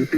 Hello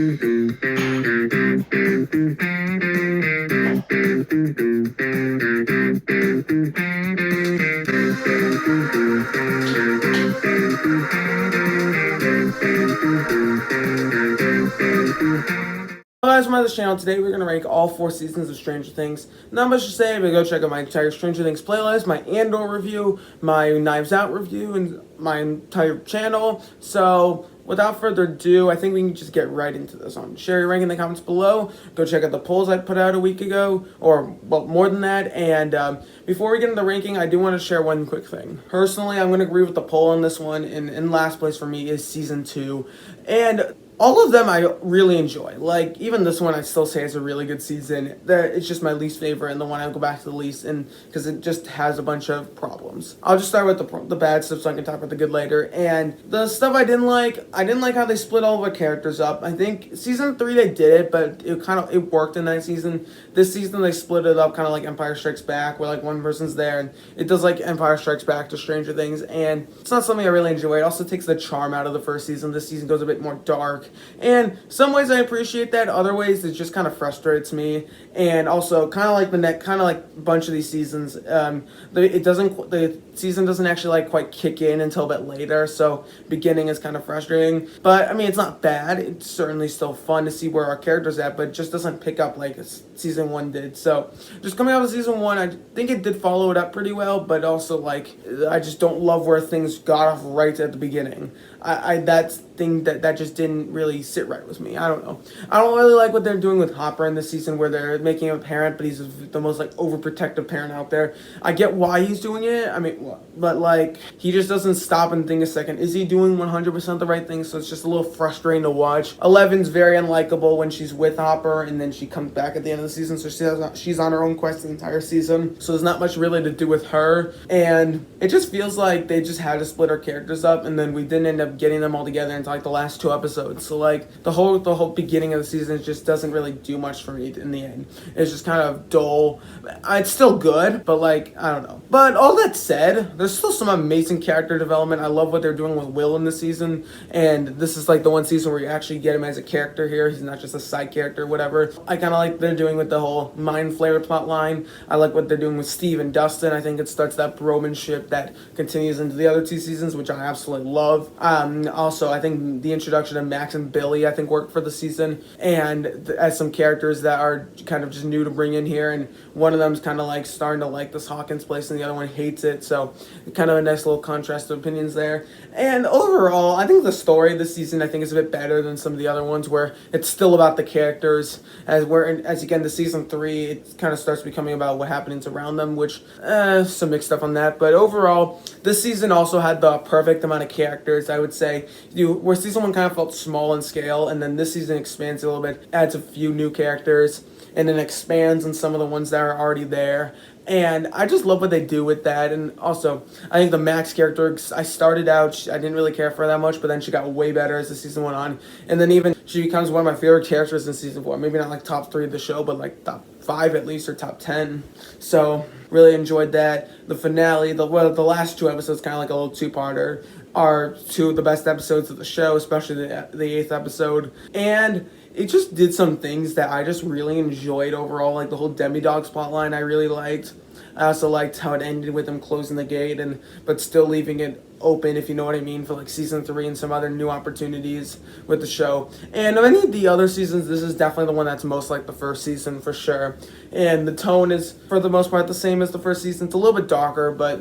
guys, welcome to the channel. Today we're going to rank all 4 seasons of Stranger Things. Not much to say, but go check out my entire Stranger Things playlist, my Andor review, my Knives Out review, and my entire channel. So, without further ado, I think we can just get right into this one. Share your rank in the comments below. Go check out the polls I put out a week ago, or well, more than that. And before we get into the ranking, I do want to share one quick thing. Personally, I'm going to agree with the poll on this one, and in last place for me is Season 2. And all of them I really enjoy. Like, even this one I still say is a really good season. It's just my least favorite and the one I go back to the least, and because it just has a bunch of problems. I'll just start with the bad stuff so I can talk about the good later. And the stuff I didn't like how they split all of the characters up. I think Season 3 they did it, but it worked in that season. This season they split it up kind of like Empire Strikes Back, where like one person's there, and it does like Empire Strikes Back to Stranger Things, and it's not something I really enjoy. It also takes the charm out of the first season. This season goes a bit more dark. And some ways I appreciate that, other ways it just kind of frustrates me. And also kind of like a bunch of these seasons, the season doesn't actually like quite kick in until a bit later, so beginning is kind of frustrating. But I mean, it's not bad. It's certainly still fun to see where our character's at, but it just doesn't pick up like season 1 did. So just coming out of season 1, I think it did follow it up pretty well, but also like I just don't love where things got off right at the beginning. That just didn't really sit right with me. I don't know. I don't really like what they're doing with Hopper in this season, where they're making him a parent, but he's the most like overprotective parent out there. I get why he's doing it. I mean, but like he just doesn't stop and think a second. Is he doing 100% the right thing? So it's just a little frustrating to watch. Eleven's very unlikable when she's with Hopper, and then she comes back at the end of the season. So she's on her own quest the entire season. So there's not much really to do with her, and it just feels like they just had to split our characters up, and then we didn't end up getting them all together until like the last 2 episodes. So like the whole beginning of the season just doesn't really do much for me in the end. It's just kind of dull. It's still good, but like I don't know. But all that said, there's still some amazing character development. I love what they're doing with Will in this season, and this is like the one season where you actually get him as a character here. He's not just a side character, whatever. I kind of like what they're doing with the whole Mind Flayer plot line. I like what they're doing with Steve and Dustin. I think it starts that bromanship that continues into the other 2 seasons, which I absolutely love. Also, I think the introduction of Max and Billy, I think, worked for the season, and as some characters that are kind of just new to bring in here, and one of them's kind of like starting to like this Hawkins place, and the other one hates it, so kind of a nice little contrast of opinions there. And overall, I think the story this season, I think, is a bit better than some of the other ones, where it's still about the characters, as you get into season 3, it kind of starts becoming about what happens around them, which, some mixed stuff on that, but overall, this season also had the perfect amount of characters, I would say. Where season 1 kind of felt small in scale, and then this season expands a little bit, adds a few new characters, and then expands on some of the ones that are already there. And I just love what they do with that. And also, I think the Max character, I started out, I didn't really care for her that much, but then she got way better as the season went on. And then even she becomes one of my favorite characters in season 4. Maybe not like top 3 of the show, but like top 5 at least, or top 10. So really enjoyed that. The finale, the last 2 episodes, kind of like a little 2-parter, are 2 of the best episodes of the show, especially the 8th episode. And it just did some things that I just really enjoyed overall, like the whole Demi-Dogs plotline I really liked. I also liked how it ended with them closing the gate, but still leaving it open, if you know what I mean, for like season 3 and some other new opportunities with the show. And of any of the other seasons, this is definitely the one that's most like the first season for sure. And the tone is, for the most part, the same as the first season. It's a little bit darker, but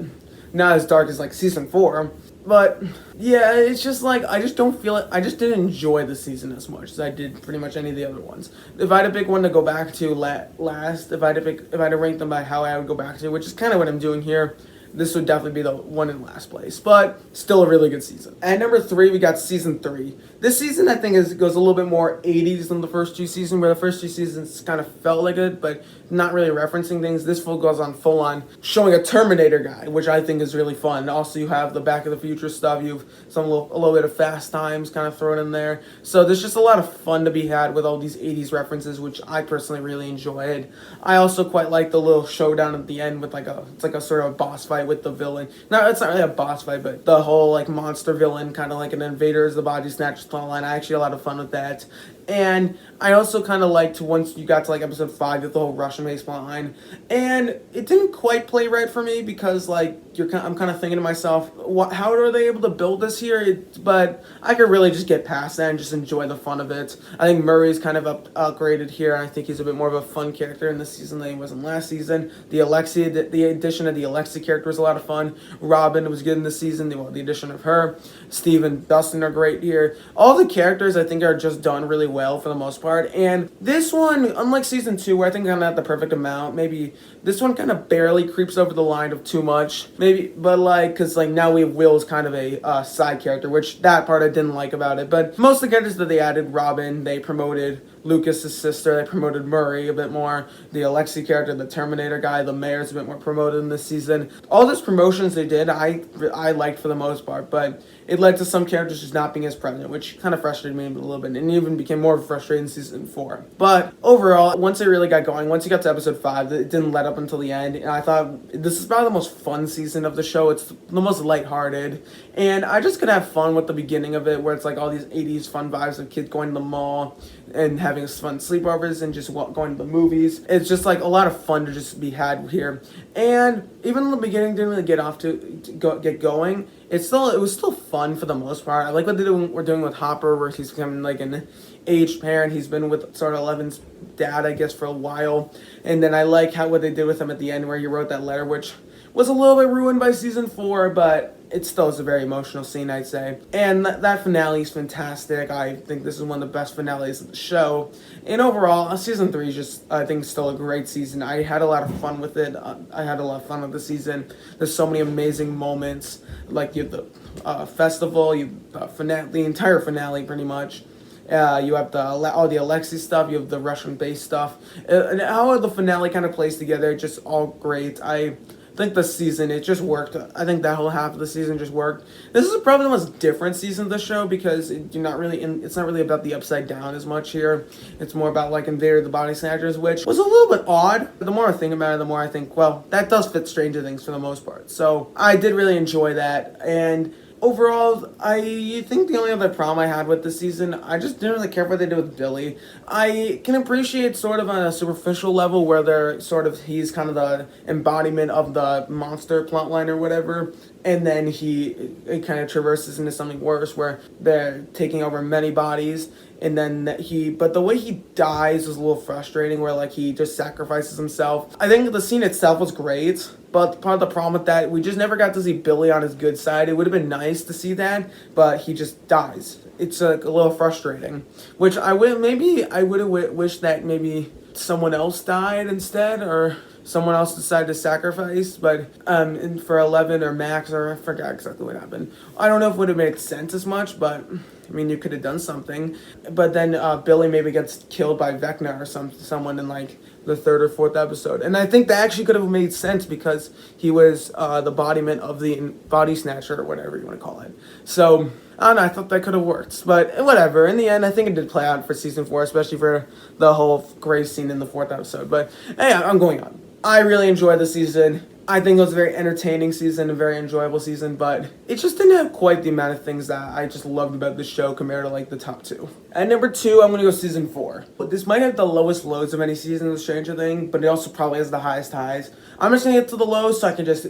not as dark as like season 4. But yeah, it's just like I just don't feel it. I just didn't enjoy the season as much as I did pretty much any of the other ones. If I had to pick one to go back to last, if I had to rank them by how I would go back to, which is kind of what I'm doing here, this would definitely be the one in last place, but still a really good season. At number 3, we got season 3. This season, I think, goes a little bit more 80s than the first 2 seasons, where the first 2 seasons kind of felt like it, but not really referencing things. This goes on full on showing a Terminator guy, which I think is really fun. Also, you have the Back of the Future stuff. You have a little bit of Fast Times kind of thrown in there. So there's just a lot of fun to be had with all these 80s references, which I personally really enjoyed. I also quite like the little showdown at the end with it's like a sort of boss fight with the villain. No, it's not really a boss fight, but the whole like monster villain, kind of like an Invaders the Body Snatchers plotline. I actually had a lot of fun with that. And I also kind of liked once you got to like episode 5 with the whole Russian based plotline, and it didn't quite play right for me because like I'm kind of thinking to myself, how are they able to build this here? But I could really just get past that and just enjoy the fun of it. I think Murray's kind of upgraded here, and I think he's a bit more of a fun character in this season than he was in last season. The addition of the Alexia character was a lot of fun. Robin was good in this season. The addition of her, Steve and Dustin are great here. All the characters I think are just done really well for the most part. And this one, unlike season 2, where I think I'm at the perfect amount, maybe this one kind of barely creeps over the line of too much. Maybe, but like, because like now we have Will as kind of a side character, which that part I didn't like about it. But most of the characters that they added, Robin, they promoted Lucas's sister, they promoted Murray a bit more. The Alexei character, the Terminator guy, the mayor's a bit more promoted in this season. All those promotions they did, I liked for the most part, but it led to some characters just not being as present, which kind of frustrated me a little bit, and even became more frustrating in season 4. But overall, once it really got going, once you got to episode 5, it didn't let up until the end, and I thought this is probably the most fun season of the show. It's the most lighthearted, and I just could have fun with the beginning of it, where it's like all these 80s fun vibes of kids going to the mall and having fun sleepovers and just going to the movies. It's just like a lot of fun to just be had here. And even in the beginning, didn't really get off to get going. It was still fun for the most part. I like what we're doing with Hopper, where he's becoming like an aged parent. He's been with sort of Eleven's dad, I guess, for a while. And then I like what they did with him at the end, where he wrote that letter, which was a little bit ruined by season 4, but it still is a very emotional scene, I'd say. And that finale is fantastic. I think this is one of the best finales of the show. And overall, season 3 is just, I think, still a great season. I had a lot of fun with it. I had a lot of fun with the season. There's so many amazing moments. Like, you have the festival, the entire finale, pretty much. You have all the Alexei stuff, you have the Russian base stuff. And how the finale kind of plays together, just all great. I think this season, it just worked. I think that whole half of the season just worked. This is probably the most different season of the show because it's not really about the Upside Down as much here. It's more about like Invader the Body Snatchers, which was a little bit odd. But the more I think about it, the more I think, well, that does fit Stranger Things for the most part. So I did really enjoy that. And overall, I think the only other problem I had with this season, I just didn't really care what they did with Billy. I can appreciate sort of on a superficial level where he's kind of the embodiment of the monster plotline or whatever, and then it kind of traverses into something worse where they're taking over many bodies. And then but the way he dies is a little frustrating, where like he just sacrifices himself. I think the scene itself was great, but part of the problem with that, we just never got to see Billy on his good side. It would have been nice to see that, but he just dies. It's like a little frustrating, which I would have wished that maybe someone else died instead, or someone else decided to sacrifice, but and for 11 or Max, or I forgot exactly what happened. I don't know if it would have made sense as much, but I mean, you could have done something. But then Billy maybe gets killed by Vecna or someone in like the 3rd or 4th episode. And I think that actually could have made sense because he was the embodiment of the body snatcher or whatever you want to call it. So I don't know, I thought that could have worked. But whatever. In the end, I think it did play out for season 4, especially for the whole grave scene in the 4th episode. But hey, I'm going on. I really enjoyed the season. I think it was a very entertaining season, a very enjoyable season, but it just didn't have quite the amount of things that I just loved about the show compared to like the top 2. At number 2, I'm going to go season 4. But this might have the lowest lows of any season of Stranger Things, but it also probably has the highest highs. I'm just going to get to the lows so I can just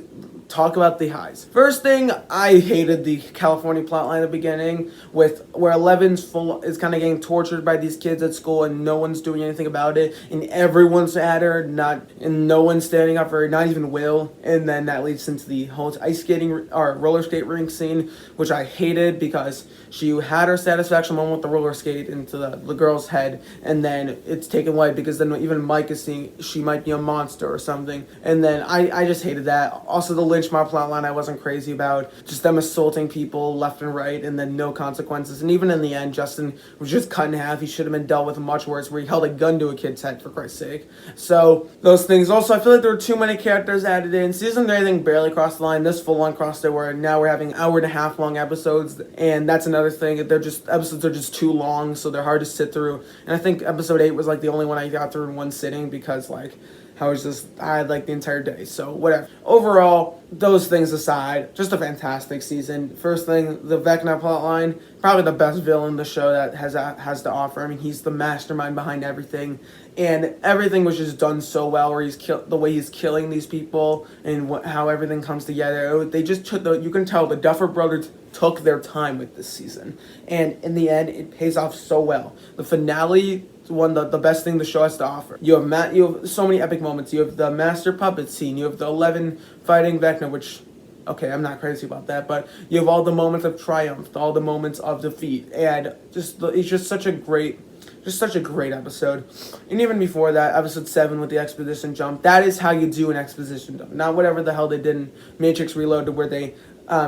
talk about the highs. First thing, I hated the California plotline at the beginning, where Eleven's is kind of getting tortured by these kids at school and no one's doing anything about it, and everyone's at her, and no one's standing up for her, not even Will. And then that leads into the whole ice skating or roller skate rink scene, which I hated because she had her satisfaction moment with the roller skate into the girl's head, and then it's taken away because then even Mike is seeing she might be a monster or something. And then I just hated that. Also, the lynch mob plotline I wasn't crazy about. Just them assaulting people left and right and then no consequences. And even in the end, Justin was just cut in half. He should have been dealt with much worse, where he held a gun to a kid's head, for Christ's sake. So those things. Also, I feel like there were too many characters added in. Season 3, I think, barely crossed the line. This full-on crossed it, where now we're having hour-and-a-half long episodes, and that's another thing. Episodes are just too long, so they're hard to sit through. And I think episode 8 was like the only one I got through in one sitting because like I had like the entire day. So whatever. Overall, those things aside, just a fantastic season. First thing, the Vecna plotline, probably the best villain the show that has to offer. I mean, he's the mastermind behind everything, and everything was just done so well. Where the way he's killing these people and how everything comes together. They just took you can tell the Duffer Brothers took their time with this season, and in the end, it pays off so well. The finale, the best thing the show has to offer. You have so many epic moments. You have the master puppet scene. You have the 11 fighting Vecna, which, okay, I'm not crazy about that, but you have all the moments of triumph, all the moments of defeat, and it's just such a great episode. And even before that, episode 7 with the exposition jump, that is how you do an exposition dump, not whatever the hell they did in Matrix Reloaded, where they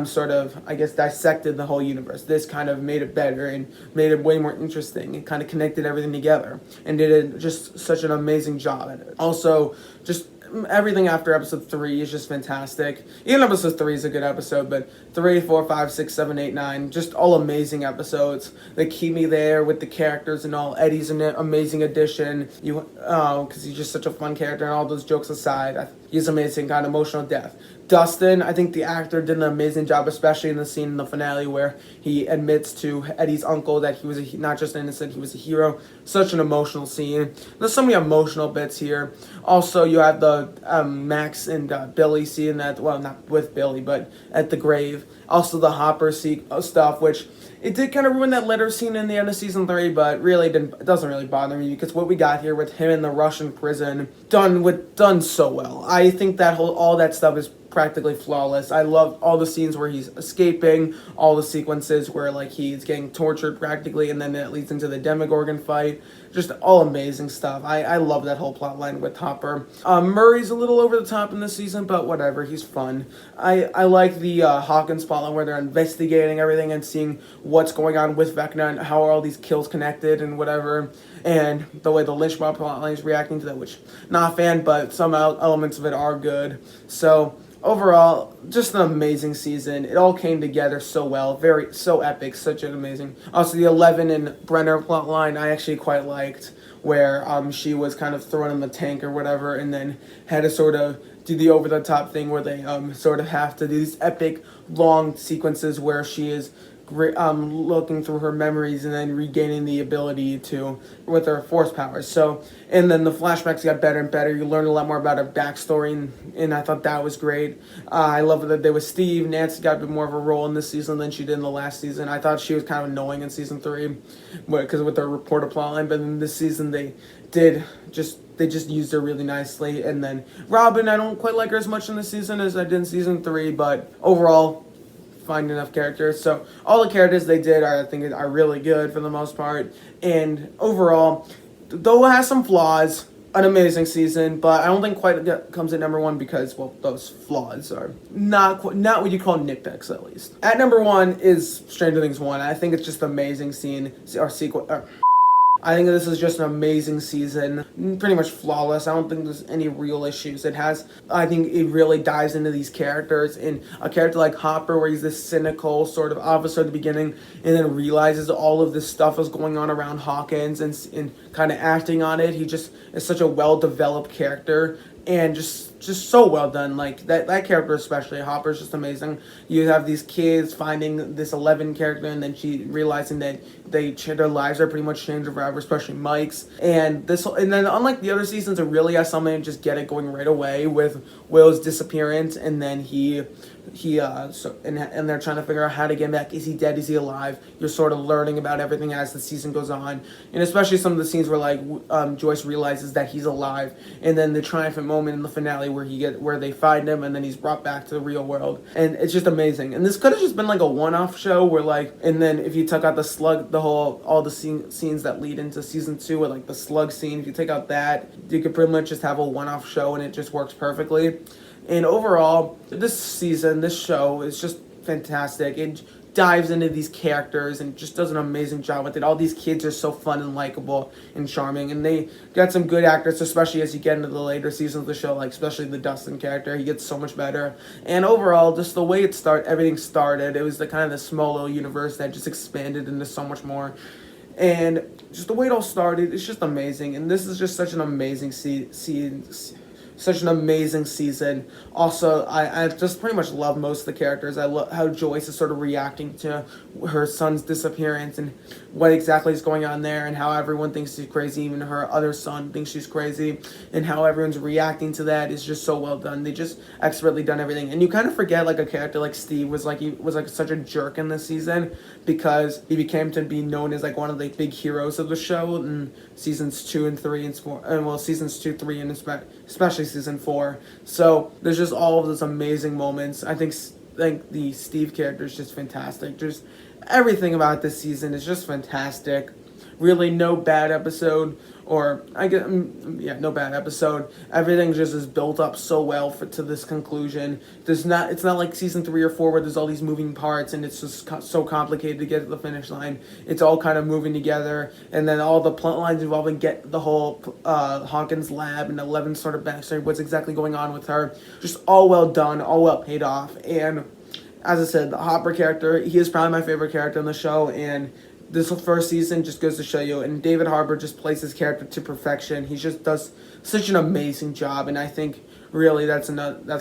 sort of, I guess, dissected the whole universe. This kind of made it better and made it way more interesting. It kind of connected everything together and did just such an amazing job at it. Also, just everything after episode 3 is just fantastic. Even episode 3 is a good episode, but 3, 4, 5, 6, 7, 8, 9, just all amazing episodes. They keep me there with the characters and all. Eddie's an amazing addition. Because he's just such a fun character, and all those jokes aside, he's amazing. Got emotional depth. Dustin, I think the actor did an amazing job, especially in the scene in the finale where he admits to Eddie's uncle that he was not just innocent, he was a hero. Such an emotional scene. There's so many emotional bits here. Also, you have the Max and Billy scene not with Billy, but at the grave. Also, the Hopper stuff, which it did kind of ruin that letter scene in the end of season 3, but really it doesn't really bother me because what we got here with him in the Russian prison done so well. I think that all that stuff is practically flawless. I love all the scenes where he's escaping, all the sequences where like he's getting tortured practically, and then it leads into the Demogorgon fight. Just all amazing stuff. I love that whole plot line with Hopper. Murray's a little over the top in this season, but whatever, he's fun. I like the Hawkins plot line where they're investigating everything and seeing what's going on with Vecna and how are all these kills connected and whatever. And the way the Lynch Mob plot line is reacting to that, which not a fan, but some elements of it are good. So overall, just an amazing season. It all came together so well. So epic. Such an amazing. Also, the 11 and Brenner plotline I actually quite liked, where she was kind of thrown in the tank or whatever, and then had to sort of do the over-the-top thing where they sort of have to do these epic long sequences where she is looking through her memories and then regaining the ability to with her force powers. So, and then the flashbacks got better and better. You learn a lot more about her backstory, and I thought that was great. I love that there was Steve. Nancy got a bit more of a role in this season than she did in the last season. I thought she was kind of annoying in season 3 because with her reporter plotline, but in this season they just used her really nicely. And then Robin, I don't quite like her as much in this season as I did in season 3, but overall, find enough characters. So all the characters they did I think are really good for the most part. And overall, though it has some flaws, an amazing season, but I don't think quite comes at number 1 because, well, those flaws are not what you call nitpicks, at least. At number 1 is Stranger Things 1. I think it's just an amazing sequel. I think this is just an amazing season, pretty much flawless. I don't think there's any real issues. I think it really dives into these characters, and a character like Hopper, where he's this cynical sort of officer at the beginning, and then realizes all of this stuff is going on around Hawkins and kind of acting on it. He just is such a well-developed character, and just so well done. Like that character especially, Hopper's just amazing. You have these kids finding this 11 character, and then she realizing that their lives are pretty much changed forever, especially Mike's. And then unlike the other seasons, it really has something to just get it going right away with Will's disappearance, and then and they're trying to figure out how to get him back. Is he dead? Is he alive? You're sort of learning about everything as the season goes on, and especially some of the scenes where Joyce realizes that he's alive, and then the triumphant moment in the finale where they find him and then he's brought back to the real world, and it's just amazing. And this could have just been like a one-off show where and then if you took out all the scenes that lead into season 2 with like the slug scene, if you take out that, you could pretty much just have a one-off show and it just works perfectly. And overall, this show is just fantastic. It dives into these characters and just does an amazing job with it. All these kids are so fun and likable and charming, and they got some good actors, especially as you get into the later seasons of the show, like especially the Dustin character. He gets so much better. And overall, just the way everything started, it was the kind of the small little universe that just expanded into so much more. And just the way it all started, it's just amazing. And this is just such an amazing such an amazing season. Also, I just pretty much love most of the characters. I love how Joyce is sort of reacting to her son's disappearance and what exactly is going on there, and how everyone thinks she's crazy, even her other son thinks she's crazy, and how everyone's reacting to that is just so well done. They just expertly done everything, and you kind of forget like a character like Steve was like, he was like such a jerk in this season, because he became to be known as like one of the big heroes of the show in seasons 2 and 3 and 4, and well, seasons 2, 3, and especially season 4. So there's just all of those amazing moments. I think the Steve character is just fantastic. Just everything about this season is just fantastic. Really, no bad episode, or I get yeah, no bad episode. Everything just is built up so well to this conclusion. It's not like season 3 or 4 where there's all these moving parts and it's just so complicated to get to the finish line. It's all kind of moving together, and then all the plot lines involving get the whole Hawkins lab and Eleven's sort of backstory, what's exactly going on with her. Just all well done, all well paid off. And as I said, the Hopper character, he is probably my favorite character in the show, and this first season just goes to show you, and David Harbour just plays his character to perfection. He just does such an amazing job, and I think really that's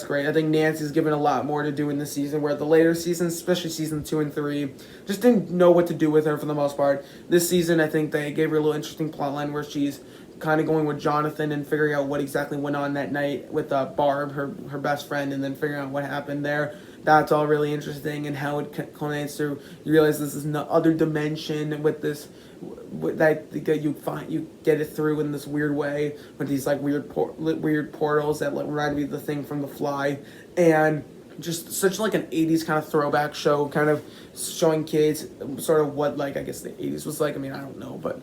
great. I think Nancy's given a lot more to do in this season, where the later seasons, especially season 2 and 3, just didn't know what to do with her for the most part. This season, I think they gave her a little interesting plotline where she's kind of going with Jonathan and figuring out what exactly went on that night with Barb, her best friend, and then figuring out what happened there. That's all really interesting, and how it culminates to you realize this is no other dimension with this that you get it through in this weird way with these like weird portals that remind me of the thing from The Fly, and just such like an 80s kind of throwback show, kind of showing kids sort of what like I guess the 80s was like. I mean, I don't know, but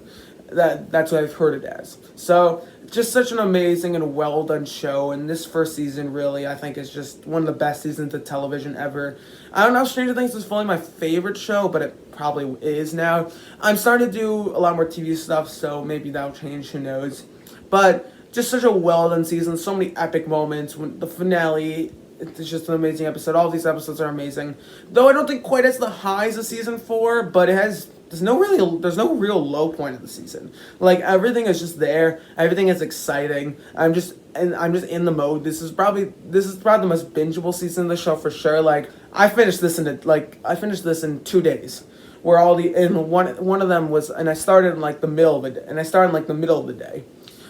that's what I've heard it as. So just such an amazing and well done show, and this first season really I think is just one of the best seasons of television ever. I don't know if Stranger Things is fully my favorite show, but it probably is now. I'm starting to do a lot more TV stuff, so maybe that'll change, who knows. But just such a well done season, so many epic moments. When the finale, it's just an amazing episode. All these episodes are amazing, though I don't think quite as the highs of season 4, but there's no real low point of the season. Like everything is just there. Everything is exciting. I'm just in the mode. This is probably the most bingeable season of the show for sure. Like I finished this in 2 days. Where one of them was, and I started in like the middle of it, and I started in like the middle of the day.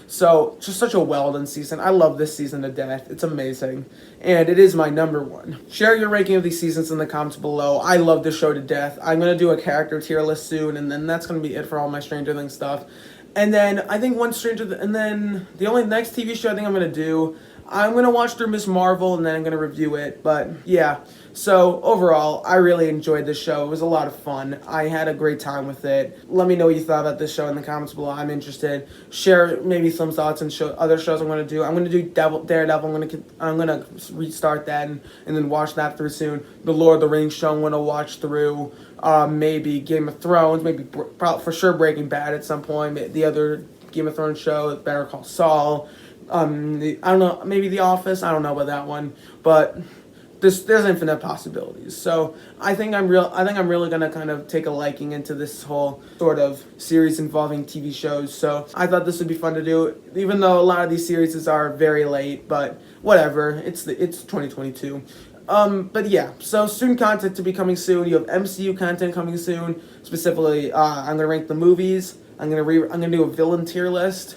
So, just such a well-done season. I love this season to death. It's amazing. And it is my number 1. Share your ranking of these seasons in the comments below. I love this show to death. I'm going to do a character tier list soon, and then that's going to be it for all my Stranger Things stuff. And then, I think and then the only next TV show I think I'm going to do, I'm going to watch through Ms. Marvel, and then I'm going to review it. But, yeah. So, overall, I really enjoyed this show. It was a lot of fun. I had a great time with it. Let me know what you thought about this show in the comments below. I'm interested. Share maybe some thoughts on other shows I'm going to do. I'm going to do Daredevil. I'm going to restart that and then watch that through soon. The Lord of the Rings show I'm going to watch through. Maybe Game of Thrones. Maybe for sure Breaking Bad at some point. The other Game of Thrones show, Better Call Saul. I don't know. Maybe The Office. I don't know about that one. But there's infinite possibilities. So I think I'm really gonna kind of take a liking into this whole sort of series involving TV shows. So I thought this would be fun to do, even though a lot of these series are very late. But whatever, it's 2022. But yeah, so student content to be coming soon. You have MCU content coming soon. Specifically, I'm gonna rank the movies. I'm gonna do a villain tier list.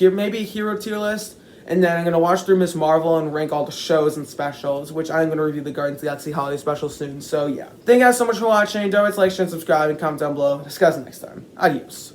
Maybe a hero tier list. And then I'm going to watch through Ms. Marvel and rank all the shows and specials, which I'm going to review the Guardians of the Galaxy holiday special soon. So yeah. Thank you guys so much for watching. Don't forget to like, share, and subscribe, and comment down below. Discuss next time. Adios.